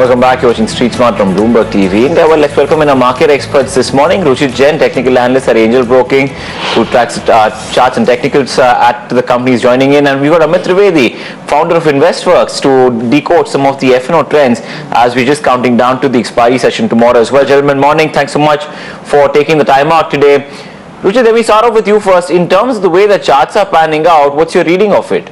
Welcome back. You're watching Street Smart from Bloomberg TV. Well, let's welcome in our market experts this morning. Ruchit Jain, technical analyst at Angel Broking, who tracks charts and technicals at the company, is joining in. And we've got Amit Trivedi, founder of Investworks, to decode some of the F&O trends as we're just counting down to the expiry session tomorrow as well. Gentlemen, morning. Thanks so much for taking the time out today. Ruchit, let me start off with you first. In terms of the way the charts are panning out, what's your reading of it?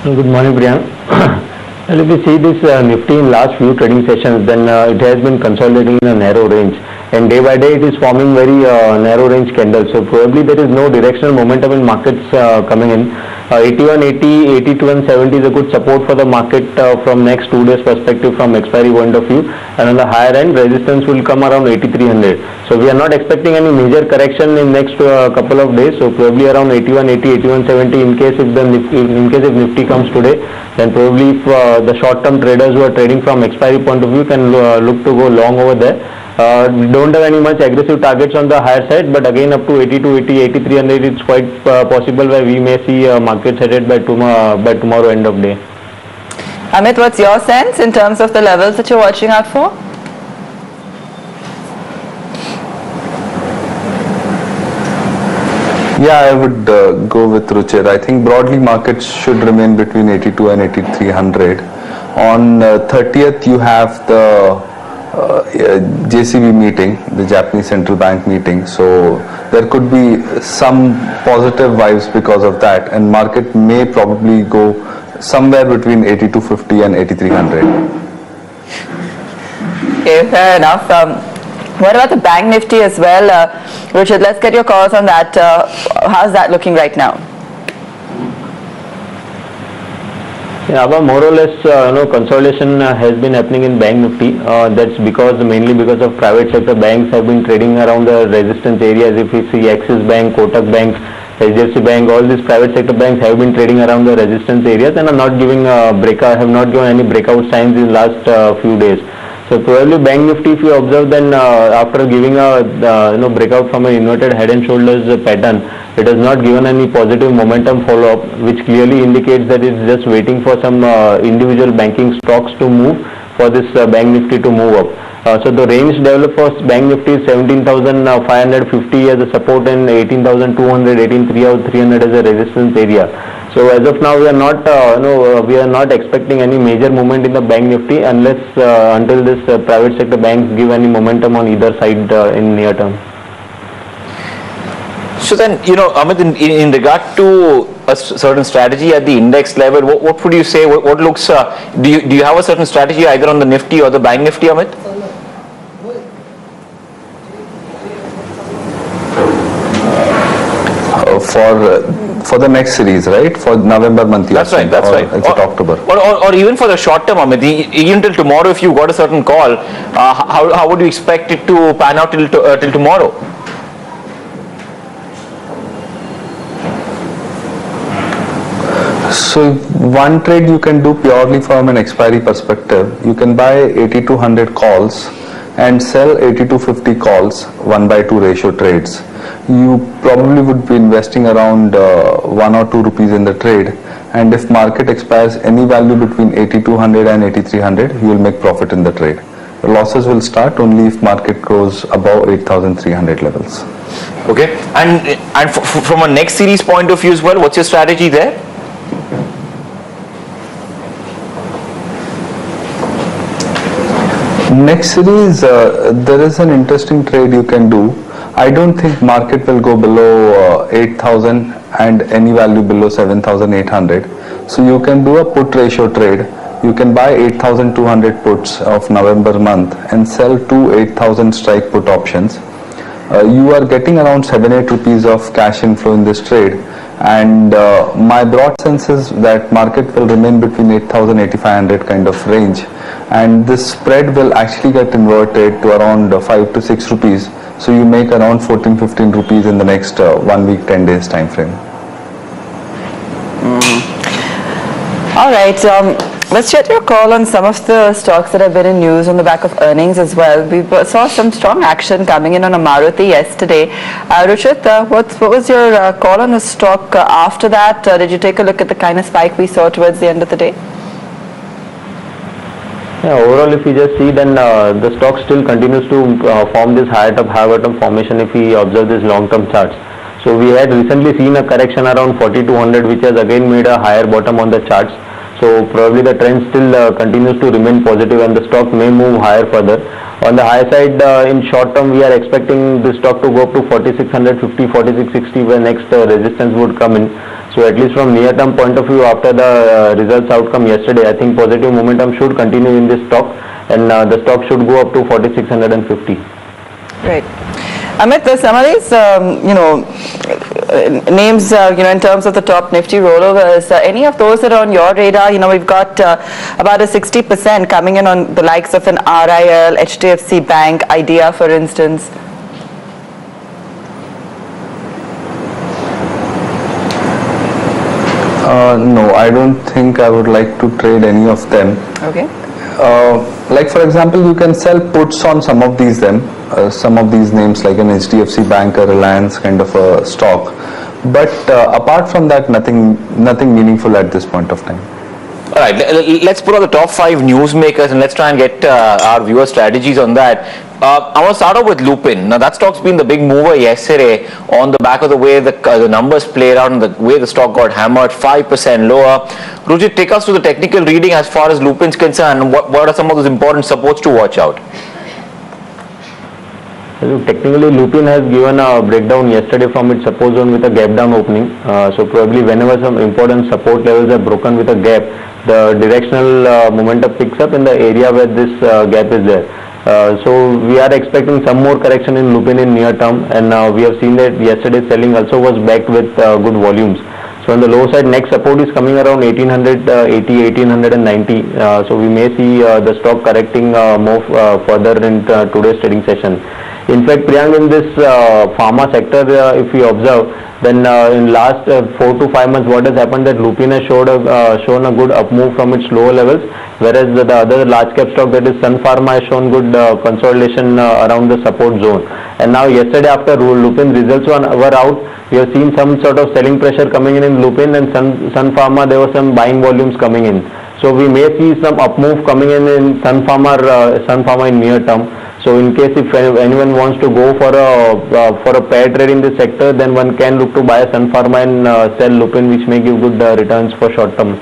Good morning, Priyank. Well, if we see this Nifty in last few trading sessions, then it has been consolidating in a narrow range, and day by day it is forming very narrow range candles. So probably there is no directional momentum in markets coming in. 8180, 8270 is a good support for the market from next 2 days perspective from expiry point of view, and on the higher end resistance will come around 8300. So we are not expecting any major correction in next couple of days. So probably around 8180, 8170 in case if Nifty comes today, then probably if the short-term traders who are trading from expiry point of view can look to go long over there. We don't have any much aggressive targets on the higher side, but again up to 8280, 8300 it's quite possible where we may see markets headed by tomorrow end of day. Amit, what's your sense in terms of the levels that you're watching out for? Yeah, I would go with Ruchit. I think broadly markets should remain between 82 and 8300. On 30th you have the JCB meeting, the Japanese Central Bank meeting, so there could be some positive vibes because of that, and market may probably go somewhere between 8250 and 8300. Okay, fair enough. What about the Bank Nifty as well? Ruchit, let's get your calls on that. How's that looking right now? Yeah, but more or less, consolidation has been happening in Bank Nifty. That's mainly because of private sector banks have been trading around the resistance areas. If we see Axis Bank, Kotak Bank, HDFC Bank, all these private sector banks have been trading around the resistance areas and are not giving have not given any breakout signs in last few days. So probably Bank Nifty, if you observe, then after giving a breakout from an inverted head and shoulders pattern, it has not given any positive momentum follow-up, which clearly indicates that it's just waiting for some individual banking stocks to move for this Bank Nifty to move up. So the range developed for Bank Nifty is 17,550 as a support and 18,200, 18,300 as a resistance area. So as of now, we are not expecting any major movement in the Bank Nifty until this private sector banks give any momentum on either side in near term. So then, Amit, in regard to a certain strategy at the index level, what would you say? What looks? Do you have a certain strategy either on the Nifty or the Bank Nifty, Amit? For the next series, right? For November month. That's right. That's right. It's October. Or even for the short term, Amit, even till tomorrow, if you got a certain call, how would you expect it to pan out till tomorrow? So one trade you can do purely from an expiry perspective. You can buy 8200 calls and sell 8250 calls 1/2 ratio trades. You probably would be investing around 1 or 2 rupees in the trade, and if market expires any value between 8200 and 8300, you will make profit in the trade. The losses will start only if market goes above 8300 levels. Okay, and from a next series point of view as well, what's your strategy there? Next series, there is an interesting trade you can do. I don't think market will go below 8,000 and any value below 7,800. So you can do a put ratio trade. You can buy 8,200 puts of November month and sell 2 8,000 strike put options. You are getting around 7-8 rupees of cash inflow in this trade, and my broad sense is that market will remain between 8,000 8,500 kind of range, and this spread will actually get inverted to around 5 to 6 rupees. So you make around 14-15 rupees in the next 1 week 10 days time frame. All right, let's get your call on some of the stocks that have been in news on the back of earnings as well. We saw some strong action coming in on Maruti yesterday. Ruchit, what was your call on the stock after that? Did you take a look at the kind of spike we saw towards the end of the day? Yeah, overall, if we just see, then the stock still continues to form this higher top, high bottom formation if we observe this long-term charts. So we had recently seen a correction around 4200, which has again made a higher bottom on the charts. So probably the trend still continues to remain positive, and the stock may move higher further. On the high side, in short term, we are expecting the stock to go up to 4650, 4660, where next resistance would come in. So at least from near term point of view, after the results outcome yesterday, I think positive momentum should continue in this stock, and the stock should go up to 4650. Right. Amit, some of these, names, in terms of the top Nifty rollovers, any of those that are on your radar? We've got about a 60% coming in on the likes of an RIL, HDFC Bank, Idea, for instance. No, I don't think I would like to trade any of them. Okay. Like for example, you can sell puts on some of these names like an HDFC Bank, a Reliance kind of a stock. But apart from that, nothing meaningful at this point of time. All right, let's put on the top 5 newsmakers and let's try and get our viewer strategies on that. I want to start off with Lupin. Now that stock's been the big mover yesterday on the back of the way the numbers played out and the way the stock got hammered, 5% lower. Ruchit, take us through the technical reading as far as Lupin's concerned. What are some of those important supports to watch out? Technically, Lupin has given a breakdown yesterday from its support zone with a gap down opening. So probably whenever some important support levels are broken with a gap, the directional momentum picks up in the area where this gap is there. So we are expecting some more correction in Lupin in near term, and we have seen that yesterday's selling also was backed with good volumes. So on the low side, next support is coming around 1880, 1890. So we may see the stock correcting more further in today's trading session. In fact, Priyank, in this pharma sector, if we observe, then in last 4 to 5 months, what has happened that Lupin has shown a good up move from its lower levels, whereas the other large cap stock, that is Sun Pharma, has shown good consolidation around the support zone. And now yesterday, after Lupin results were out, we have seen some sort of selling pressure coming in Lupin, and Sun Pharma, there were some buying volumes coming in. So we may see some up move coming in Sun Pharma in near term. So in case if anyone wants to go for a pair trade in this sector, then one can look to buy a Sun Pharma and sell Lupin, which may give good returns for short term.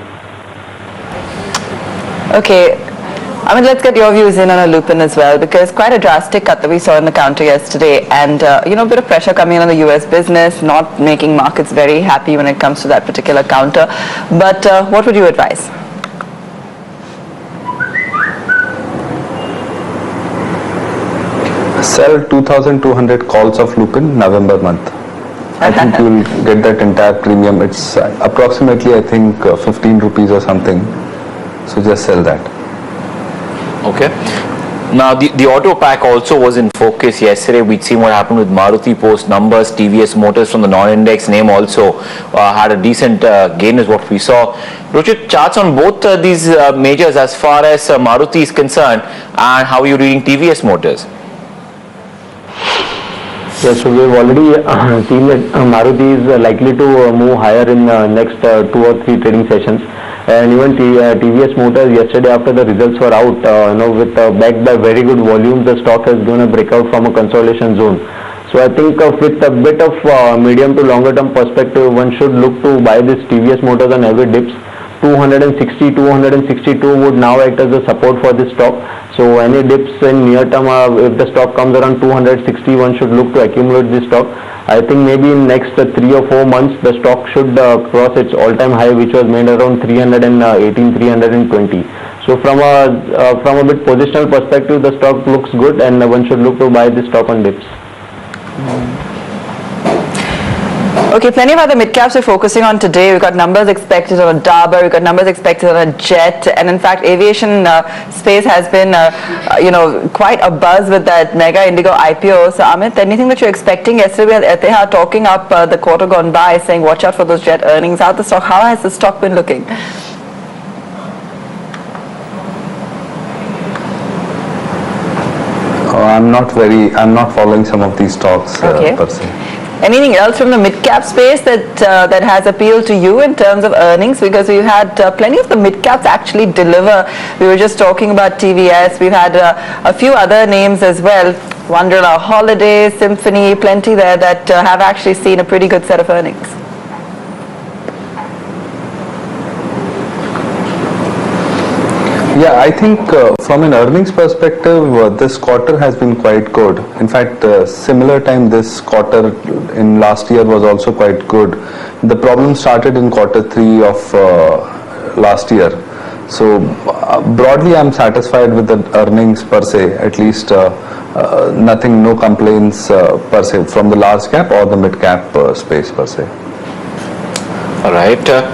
Okay. Let's get your views in on a Lupin as well, because quite a drastic cut that we saw in the counter yesterday, and a bit of pressure coming on the US business, not making markets very happy when it comes to that particular counter. But what would you advise? Sell 2,200 calls of Lupin November month. I think you will get that entire premium. It's approximately, I think, 15 rupees or something. So just sell that. Okay. Now the auto pack also was in focus yesterday. We'd seen what happened with Maruti post numbers. TVS Motors from the non-index name also had a decent gain is what we saw. Ruchit, charts on both these majors as far as Maruti is concerned, and how are you reading TVS Motors? Yes, so we have already seen that Maruti is likely to move higher in next 2 or 3 trading sessions. And even TVS Motors yesterday, after the results were out, with backed by very good volumes, the stock has given a breakout from a consolidation zone. So I think with a bit of medium to longer term perspective, one should look to buy this TVS Motors on heavy dips. 260, 262 would now act as a support for this stock. So any dips in near term, if the stock comes around 260, one should look to accumulate this stock. I think maybe in next 3 or 4 months, the stock should cross its all-time high, which was made around 318, 320. So from a bit positional perspective, the stock looks good, and one should look to buy this stock on dips. Okay, plenty of other mid-caps we're focusing on today. We've got numbers expected on a Dabur, we've got numbers expected on a Jet, and in fact, aviation space has been, quite a buzz with that mega Indigo IPO. So Amit, anything that you're expecting? Yesterday we had Etihad talking up the quarter gone by, saying watch out for those Jet earnings. How has the stock been looking? I'm not following some of these stocks Okay. per se. Anything else from the mid-cap space that has appealed to you in terms of earnings? Because we've had plenty of the mid-caps actually deliver. We were just talking about TVS. We've had a few other names as well. Wonderla Holidays, Symphony, plenty there that have actually seen a pretty good set of earnings. Yeah, I think from an earnings perspective, this quarter has been quite good. In fact, similar time this quarter in last year was also quite good. The problem started in quarter 3 of last year. So broadly, I'm satisfied with the earnings per se. At least nothing, no complaints per se from the large cap or the mid cap space per se. All right.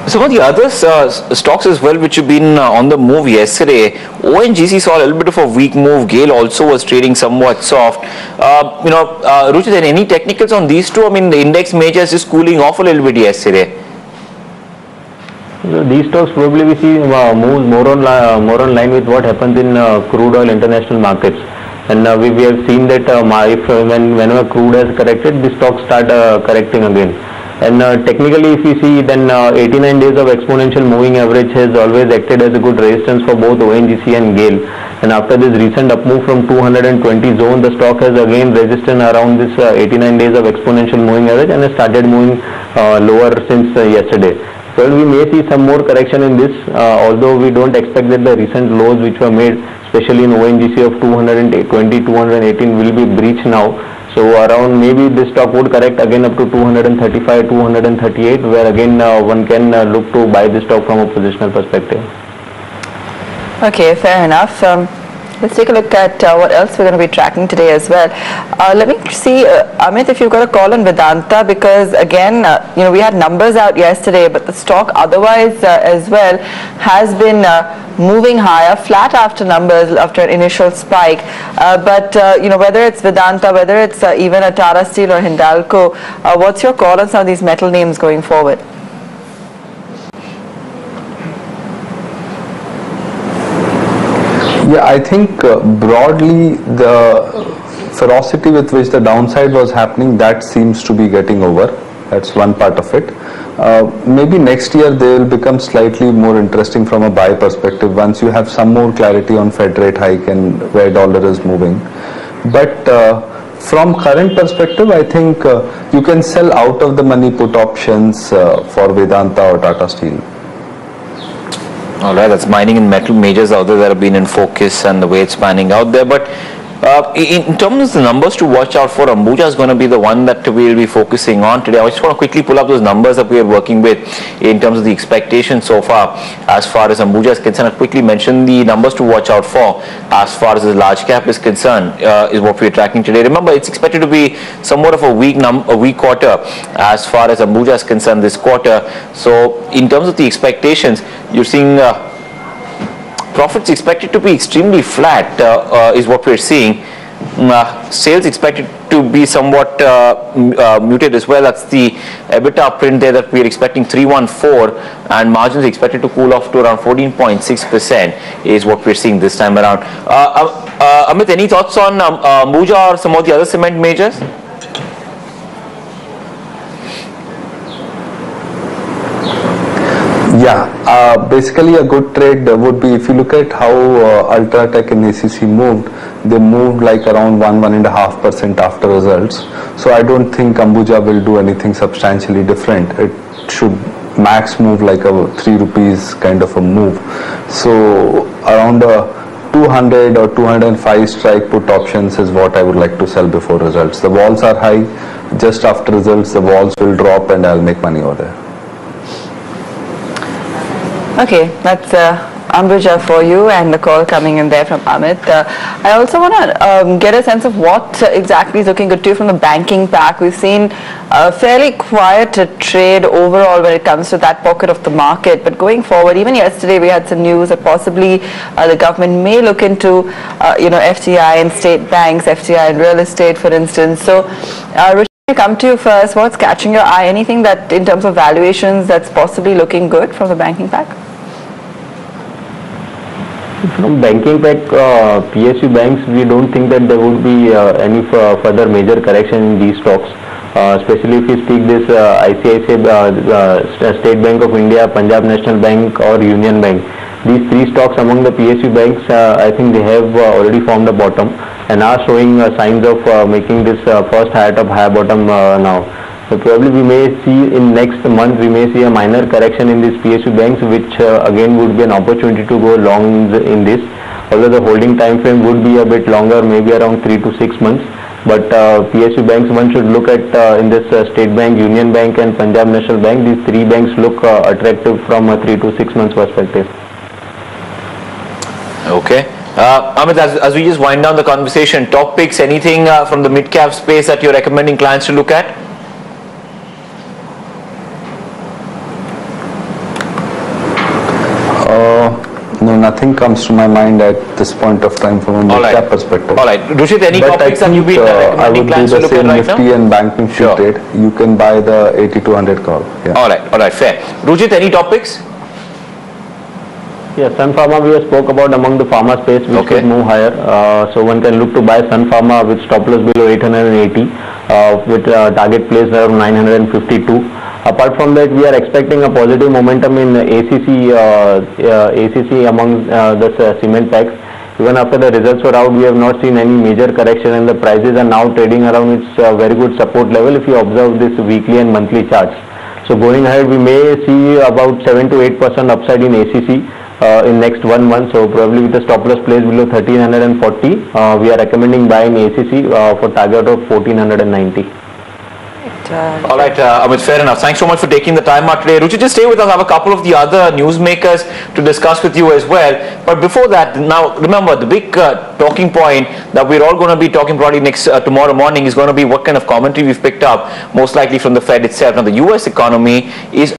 Some of the other stocks as well which have been on the move yesterday. ONGC saw a little bit of a weak move. GAIL also was trading somewhat soft. Ruchit, any technicals on these two? I mean, the index majors just cooling off a little bit yesterday. These stocks probably we see moves more on line with what happens in crude oil international markets. And we have seen that whenever crude has corrected, the stocks start correcting again. And technically, if you see, then 89 days of exponential moving average has always acted as a good resistance for both ONGC and GAIL. And after this recent up move from 220 zone, the stock has again resisted around this 89 days of exponential moving average and has started moving lower since yesterday. So we may see some more correction in this, although we don't expect that the recent lows which were made, especially in ONGC of 220, 218 will be breached now. So around maybe this stock would correct again up to 235, 238, where again one can look to buy this stock from a positional perspective. Okay, fair enough. Let's take a look at what else we're going to be tracking today as well. Let me see, Amit, if you've got a call on Vedanta, because again, we had numbers out yesterday, but the stock otherwise as well has been moving higher, flat after numbers, after an initial spike. But whether it's Vedanta, whether it's even a Tata Steel or Hindalco, what's your call on some of these metal names going forward? Yeah, I think broadly the ferocity with which the downside was happening, that seems to be getting over. That's one part of it. Maybe next year they will become slightly more interesting from a buy perspective once you have some more clarity on Fed rate hike and where dollar is moving. But from current perspective, I think you can sell out of the money put options for Vedanta or Tata Steel. All right, that's mining and metal majors out there that have been in focus and the way it's panning out there. But in terms of the numbers to watch out for, Ambuja is going to be the one that we'll be focusing on today. I just want to quickly pull up those numbers that we are working with in terms of the expectations so far as Ambuja is concerned. I'll quickly mention the numbers to watch out for as far as the large cap is concerned, is what we're tracking today. Remember, it's expected to be somewhat of a weak quarter as far as Ambuja is concerned this quarter. So in terms of the expectations, you're seeing profits expected to be extremely flat, is what we're seeing. Sales expected to be somewhat muted as well. That's the EBITDA print there that we're expecting 314, and margins expected to cool off to around 14.6% is what we're seeing this time around. Amit, any thoughts on Ambuja or some of the other cement majors? Yeah, basically a good trade would be, if you look at how Ultratech and ACC moved, they moved like around 1.5% after results. So I don't think Ambuja will do anything substantially different. It should max move like a 3 rupees kind of a move. So around a 200 or 205 strike put options is what I would like to sell before results. The walls are high. Just after results, the walls will drop and I'll make money over there. Okay, that's Ambuja for you, and the call coming in there from Amit. I also want to get a sense of what exactly is looking good to you from the banking pack. We've seen a fairly quiet trade overall when it comes to that pocket of the market. But going forward, even yesterday we had some news that possibly the government may look into, FDI in state banks, FDI in real estate, for instance. So, Richard, I come to you first. What's catching your eye? Anything that, in terms of valuations, that's possibly looking good from the banking pack? From banking pack, PSU banks, we don't think that there would be any further major correction in these stocks. Especially if we speak this ICICI, State Bank of India, Punjab National Bank or Union Bank. These three stocks among the PSU banks, I think they have already formed a bottom and are showing signs of making this first higher bottom now. So probably we may see in next month, we may see a minor correction in these PSU banks, which again would be an opportunity to go long in this. Although the holding time frame would be a bit longer, maybe around 3 to 6 months. But PSU banks, one should look at in this State Bank, Union Bank and Punjab National Bank. These three banks look attractive from a 3 to 6 months perspective. Okay. Amit, as we just wind down the conversation, top picks, anything from the mid-cap space that you're recommending clients to look at? No, nothing comes to my mind at this point of time from a mid-cap perspective. All right. Ruchit, any But topics that you've been recommending clients to look at right now? I would do the same Nifty and Bank Nifty Sure. trade. You can buy the 8200 call. Yeah. All right, fair. Ruchit, any topics? Yeah, Sun Pharma we have spoke about among the pharma space, which could move higher. So one can look to buy Sun Pharma with stop loss below 880, with target place around 952. Apart from that, we are expecting a positive momentum in ACC among the cement packs. Even after the results were out, we have not seen any major correction, and the prices are now trading around its very good support level if you observe this weekly and monthly charts. So going ahead, we may see about 7 to 8% upside in ACC in next 1 month. So probably with the stop loss place below 1340, we are recommending buying ACC for target of 1490. All right, Amit, fair enough. Thanks so much for taking the time out today. Ruchit, just stay with us. I have a couple of the other newsmakers to discuss with you as well. But before that, now remember the big talking point that we're all going to be talking probably next tomorrow morning is going to be what kind of commentary we've picked up, most likely from the Fed itself. Now, the US economy is